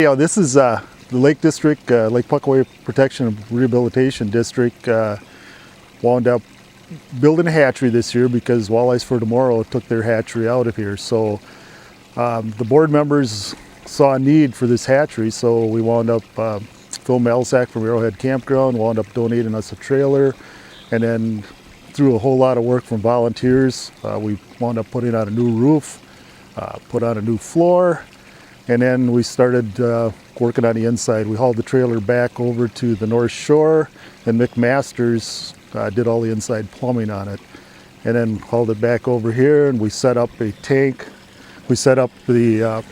Yeah, this is the Lake District, Lake Puckaway Protection and Rehabilitation District. Wound up building a hatchery this year because Walleyes for Tomorrow took their hatchery out of here. So the board members saw a need for this hatchery, so we wound up, Phil Malzak from Arrowhead Campground wound up donating us a trailer, and then through a whole lot of work from volunteers, we wound up putting on a new roof, put on a new floor, and then we started working on the inside. We hauled the trailer back over to the North Shore, and Mick Masters did all the inside plumbing on it. And then hauled it back over here, and we set up a tank. We set up the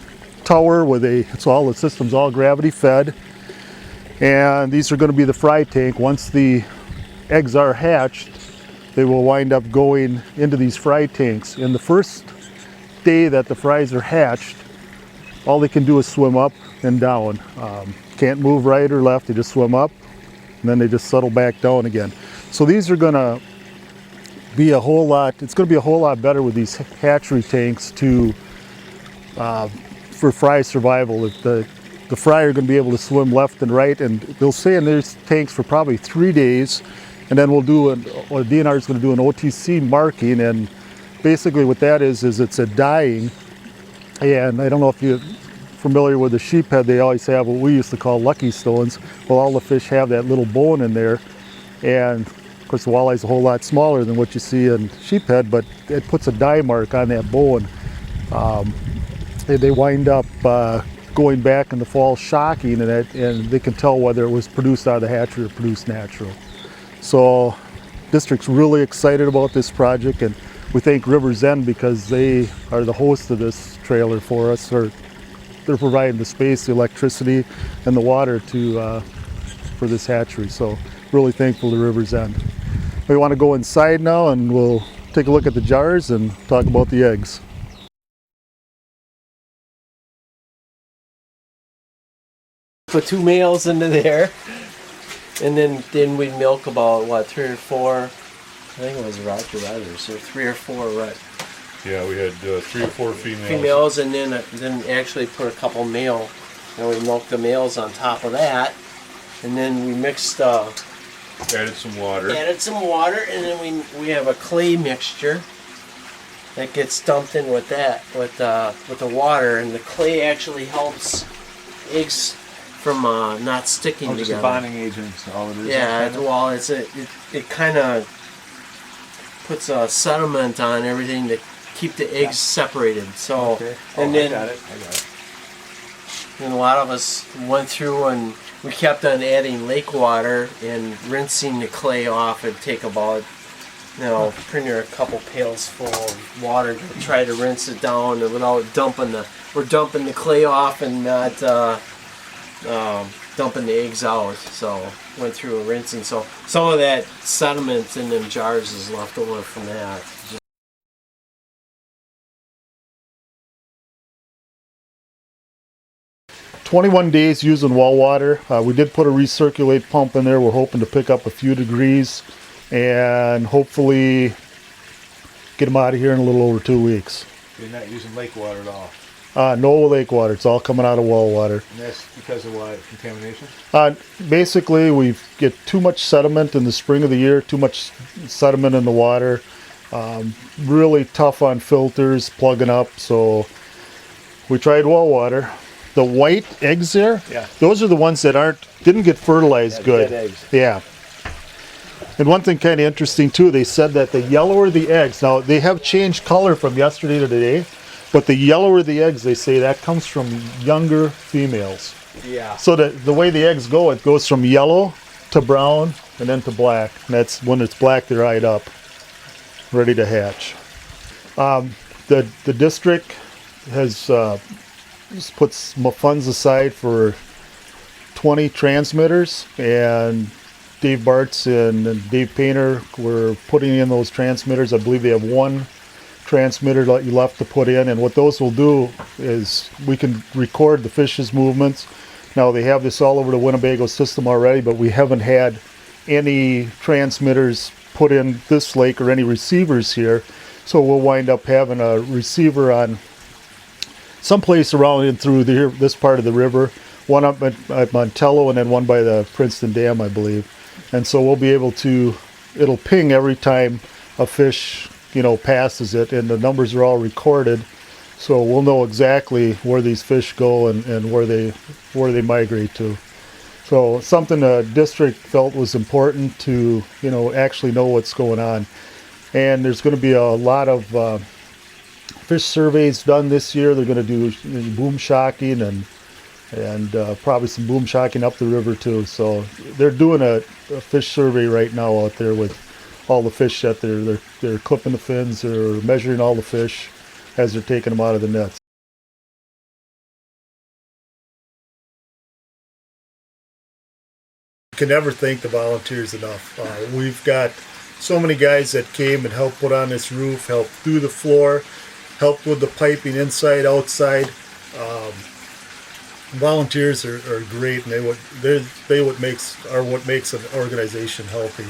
tower with so all the system's all gravity fed. And these are going to be the fry tank. Once the eggs are hatched, they will wind up going into these fry tanks. In the first day that the fries are hatched, all they can do is swim up and down. Can't move right or left, they just swim up, and then they just settle back down again. So these are gonna be a whole lot, it's gonna be a whole lot better with these hatchery tanks for fry survival. The fry are gonna be able to swim left and right, and they'll stay in these tanks for probably 3 days, and then DNR is gonna do an OTC marking, and basically what that is it's a dyeing. And I don't know if you're familiar with the sheephead, they always have what we used to call lucky stones. Well, all the fish have that little bone in there. And of course the walleye's a whole lot smaller than what you see in sheephead, but it puts a dye mark on that bone. And they wind up going back in the fall shocking, and they can tell whether it was produced out of the hatchery or produced natural. So district's really excited about this project, and we thank River's End because they are the host of this trailer for us. They're providing the space, the electricity, and the water for this hatchery. So really thankful to River's End. We want to go inside now, and we'll take a look at the jars and talk about the eggs. Put 2 males into there, and then we milk about 3 or 4. I think it was Roger Riders, so 3 or 4, right? Yeah, we had 3 or 4 females. Females, and then actually put a couple male, and we milked the males on top of that, and then we mixed. Added some water. And then we have a clay mixture that gets dumped in with that, with the water, and the clay actually helps eggs from not sticking together. Just a bonding agent, all it is. Yeah, well, it kind of puts a sediment on everything to keep the eggs separated. So, okay. And I then got it. and a lot of us went through and we kept on adding lake water and rinsing the clay off. It'd take about, pretty near a couple pails full of water to try to rinse it down, and without dumping the clay off and not dumping the eggs out. So went through a rinsing. So some of that sediment in them jars is left over from that. 21 days using well water. We did put a recirculate pump in there. We're hoping to pick up a few degrees and hopefully get them out of here in a little over 2 weeks. You're not using lake water at all? No lake water. It's all coming out of well water. And that's because of what? Contamination? Basically, we get too much sediment in the spring of the year, too much sediment in the water. Really tough on filters, plugging up, so we tried well water. The white eggs there, those are the ones that didn't get fertilized good. Dead eggs. Yeah. And one thing kind of interesting too, they said that the yellower the eggs, now they have changed color from yesterday to today, but the yellower the eggs, they say that comes from younger females. Yeah. So the way the eggs go, it goes from yellow to brown and then to black. And that's when it's black, they're eyed up, ready to hatch. The district has just put some funds aside for 20 transmitters, and Dave Bartz and Dave Painter were putting in those transmitters. I believe they have 1 transmitter left to put in, and what those will do is we can record the fish's movements. Now they have this all over the Winnebago system already, but we haven't had any transmitters put in this lake or any receivers here, so we'll wind up having a receiver on someplace around in through this part of the river. one up at Montello and then one by the Princeton Dam, I believe. And so we'll be able to, it'll ping every time a fish, passes it, and the numbers are all recorded. So we'll know exactly where these fish go and where they migrate to. So something the district felt was important to, actually know what's going on. And there's going to be a lot of fish surveys done this year. They're going to do boom shocking and probably some boom shocking up the river too. So they're doing a fish survey right now out there with all the fish that they're clipping the fins. They're measuring all the fish as they're taking them out of the nets. Can never thank the volunteers enough. We've got so many guys that came and helped put on this roof, helped do the floor, helped with the piping inside, outside. Volunteers are great, and they what makes an organization healthy.